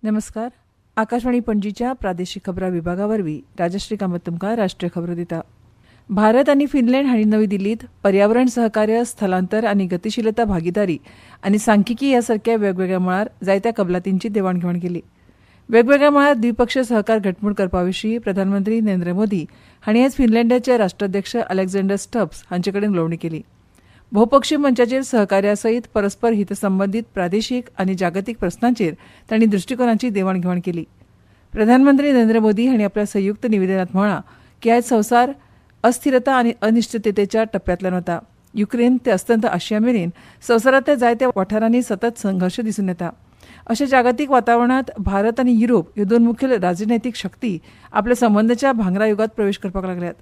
नमस्कार. आकाशवाणी पणजीच्या प्रादेशीक खबरां विभागावरवीं राजश्री कामत तुमकां राष्ट्रीय खबरो दिता. भारत आनी फिनलँड हांणी नवी दिल्लींत पर्यावरण सहकार्य, स्थलांतर आनी गतीशीलता भागीदारी आनी सांख्यिकी ह्या सारक्या वेगवेगळ्या मळार जायत्या कबलातींची देवाणघेवाण केली. वेगवेगळ्या मळार द्विपक्षीय सहकार घटमूट करपा विशीं प्रधानमंत्री नरेंद्र मोदी हांणी आयज फिनलँडाचे राष्ट्राध्यक्ष अलेक्झांडर स्टब्स हांचे कडेन उलोवणी केली. बहुपक्षीय मंचाचेर सहकार्या सयत परस्पर हितसंबंदीत प्रादेशीक आनी जागतीक प्रस्नांचेर तांणी दृश्टिकोनाची देवाणघेवाण केली. प्रधानमंत्री नरेंद्र मोदी हांणी आपल्या संयुक्त निवेदनांत म्हळां की आयज संवसार अस्थिरता आनी अनिश्चिततेच्या टप्प्यांतल्यान वता. युक्रेन ते अस्तंत आशिया मेरेन संवसारांतल्या जायत्या वाठारांनी सतत संघर्श दिसून येता. अशा जागतीक वातावरणांत भारत आनी युरोप ह्यो दोन मुखेल राजनैतीक शक्ती आपल्या संबंदाच्या भांगरा युगांत प्रवेश करपाक लागल्यात.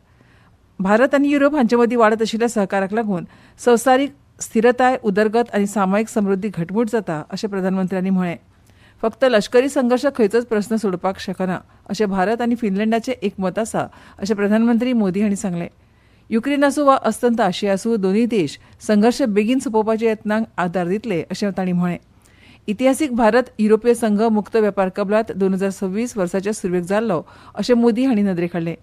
भारत आनी युरोप हांचे मदीं वाडत आशिल्ल्या सहकाराक लागून संवसारीक स्थिरताय, उदरगत आनी सामायिक समृद्धी घटमूट जाता अशें प्रधानमंत्र्यांनी म्हळें. फक्त लश्करी संघर्श खंयचोच प्रस्न सोडपाक शकना अशें भारत आनी फिनलँडाचें एकमत आसा अशें प्रधानमंत्री मोदी हांणी सांगलें. युक्रेन आसूं वा अस्तंत आशिया आसूं, दोनूय देश संघर्श बेगीन सोंपोवपाच्या यत्नांक आदार दितले अशें तांणी म्हळें. इतिहासीक भारत युरोपीय संघ मुक्त वेपार कबलात 2026 वर्साच्या सुरवेक जाल्लो अशें मोदी हांणी नदरेक हाडलें.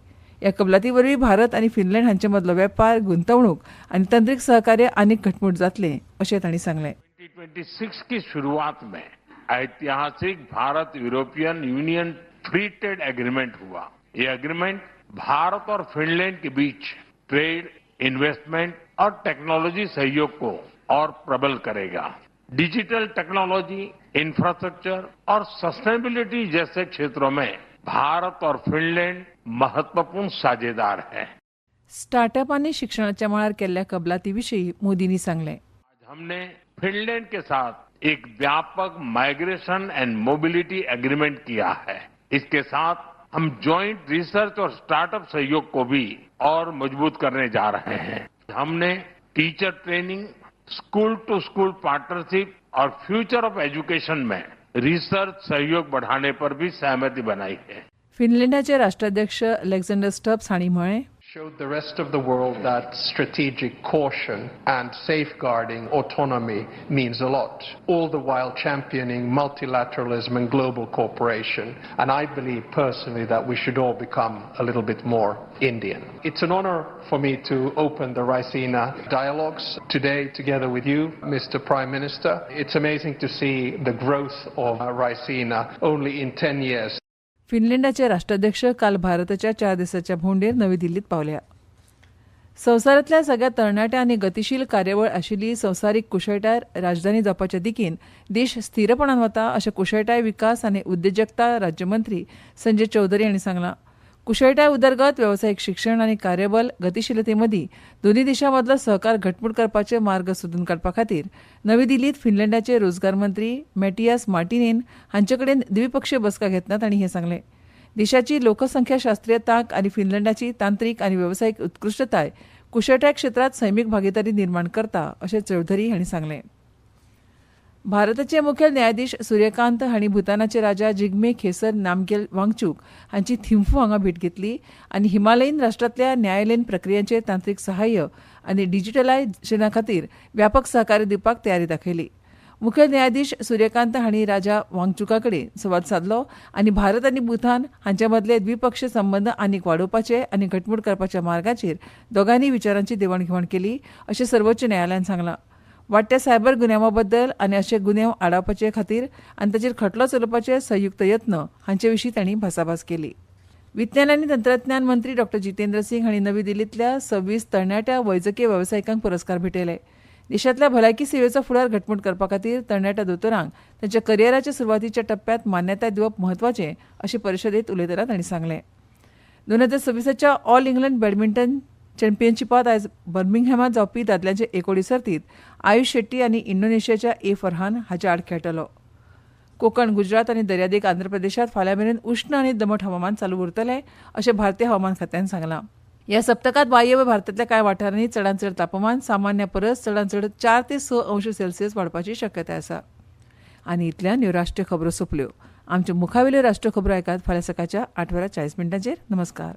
ह्या कबलाती वरवीं भारत आनी फिनलँड हांचे मदलो वेपार, गुंतवणूक आनी तंत्रीक सहकार्य आनीक घटमूट जातलें अशें तांणी सांगलें. 2026 की शुरुआत में ऐतिहासिक Bharat European union free trade agreement हुआ. ये एग्रीमेंट भारत और फिनलैंड के बीच ट्रेड, इन्वेस्टमेंट और टेक्नोलॉजी सहयोग को और प्रबल करेगा. डिजिटल टेक्नोलॉजी, इंफ्रास्ट्रक्चर और सस्टेनेबिलिटी जैसे क्षेत्रों में भारत और फिनलैंड महत्वपूर्ण साझेदार हैं. स्टार्टअप आनी शिक्षणाच्या मळार केल्ल्या कबलाती विशीं मोदींनी सांगलें. आज हमने फिनलैंड के साथ एक व्यापक माइग्रेशन एंड मोबिलिटी एग्रीमेंट किया है. इसके साथ हम जॉइंट रिसर्च और स्टार्टअप सहयोग को भी और मजबूत करने जा रहे हैं. हमने teacher training, school to school partnership और फ्यूचर ऑफ एजुकेशन में रिसर्च सहयोग बढ़ाने पर भी सहमति बनाई है. फिनलँडाचे राष्ट्राध्यक्ष अलेक्झांडर स्टब्स हांणी म्हळें, showed the rest of the world that strategic caution and safeguarding autonomy means a lot, all the while championing multilateralism and global cooperation. And I believe personally that we should all become a little bit more Indian. It's an honor for me to open the Raisina dialogues today together with you, Mr. Prime Minister. It's amazing to see the growth of Raisina only in 10 years. फिनलँडाचे राष्ट्राध्यक्ष काल भारताच्या 4 दिसांच्या भोंवडेर नवी दिल्लीत पावल्या. संवसारांतल्या सगळ्या तरणाट्या आनी गतीशील कार्यावळ आशिल्ली संवसारीक कुशळटाय राजधानी जावपाच्या दिकेन देश स्थीरपणान वता अशें कुशळटाय विकास आनी उद्देजकता राज्यमंत्री संजय चौधरी हांणी सांगलां. कुशळटाय, उदरगत, वेवसायीक शिक्षण आनी कार्यबल गतीशीलते मदीं दोनूय देशां मदलो सहकार घटमूट करपाचे मार्ग सोदून काडपा खातीर नवी दिल्लींत फिनलँडाचे रोजगार मंत्री मॅटियास मार्टिनेन हांचे कडेन द्विपक्षीय बसका घेतना तांणी हें सांगलें. देशाची लोकसंख्याशास्त्रीय तांक आनी फिनलँडाची तांत्रीक आनी वेवसायीक उत्कृश्टताय कुशळटाय क्षेत्रांत सैमीक भागीदारी निर्माण करता अशें चौधरी हांणी सांगलें. भारताचे मुखेल न्यायाधीश सूर्यकांत हांणी भूतानाचे राजा जिग्मे खेसर नामग्येल वांगचूक हांची थिंफू हांगा भेट घेतली आनी हिमालयीन राष्ट्रांतल्या न्यायालयीन प्रक्रियांचे तांत्रीक सहाय्य आनी डिजिटलायझेशना खातीर व्यापक सहकार्य दिवपाक तयारी दाखयली. मुखेल न्यायाधीश सूर्यकांत हांणी राजा वांगचुका कडेन संवाद सादलो आनी भारत आनी भूतान हांचे मदले द्विपक्षीय संबंद आनीक वाडोवपाचे आनी घटमूट करपाच्या मार्गाचेर दोगांनी विचारांची देवाणघेवाण केली अशें सर्वोच्च न्यायालयान सांगलां. वाडट्या सायबर गुन्यांवा बद्दल आनी अशे गुन्यांव आडावपाचे खातीर आनी ताचेर खटलो चलोवपाचे संयुक्त यत्न हांचे विशीं तांणी भासाभास केली. विज्ञान आनी तंत्रज्ञान मंत्री डॉ. जितेंद्र सिंग हांणी नवी दिल्लींतल्या 26 तरणाट्या वैजकी वेवसायिकांक पुरस्कार भेटयले. देशांतल्या भलायकी सेवेचो फुडार घटमूट करपा खातीर तरणाट्या दोतोरांक तांच्या करियराच्या सुरवातीच्या टप्प्यांत मान्यताय दिवप म्हत्वाचें अशें परिशदेंत उलयतना तांणी सांगलें. 2026च्या ऑल इंग्लंड बॅडमिंटन चॅम्पियनशिपांत आयज बर्मिंगहॅमांत जावपी दादल्यांचे एकोडी सर्तींत आयुष शेट्टी आनी इंडोनेशियाच्या फरहान हाचे आड खेळटलो. कोकण, गुजरात आनी दर्यादेग आंध्र प्रदेशांत फाल्यां मेरेन उश्ण आनी दमट हवामान चालू उरतलें अशें भारतीय हवामान खात्यान सांगलां. ह्या सप्तकांत वायव्य भारतांतल्या कांय वाठारांनी चडांत चड तापमान सामान्या परस चडांत चड 4 ते 6 अंश सेल्सियस वाडपाची शक्यताय आसा. आनी इतल्यान ह्यो राष्ट्रीय खबरो सोंपल्यो. आमच्यो मुखावेल्यो राष्ट्रीय खबरो आयकात फाल्यां सकाळच्या 8:40 नमस्कार.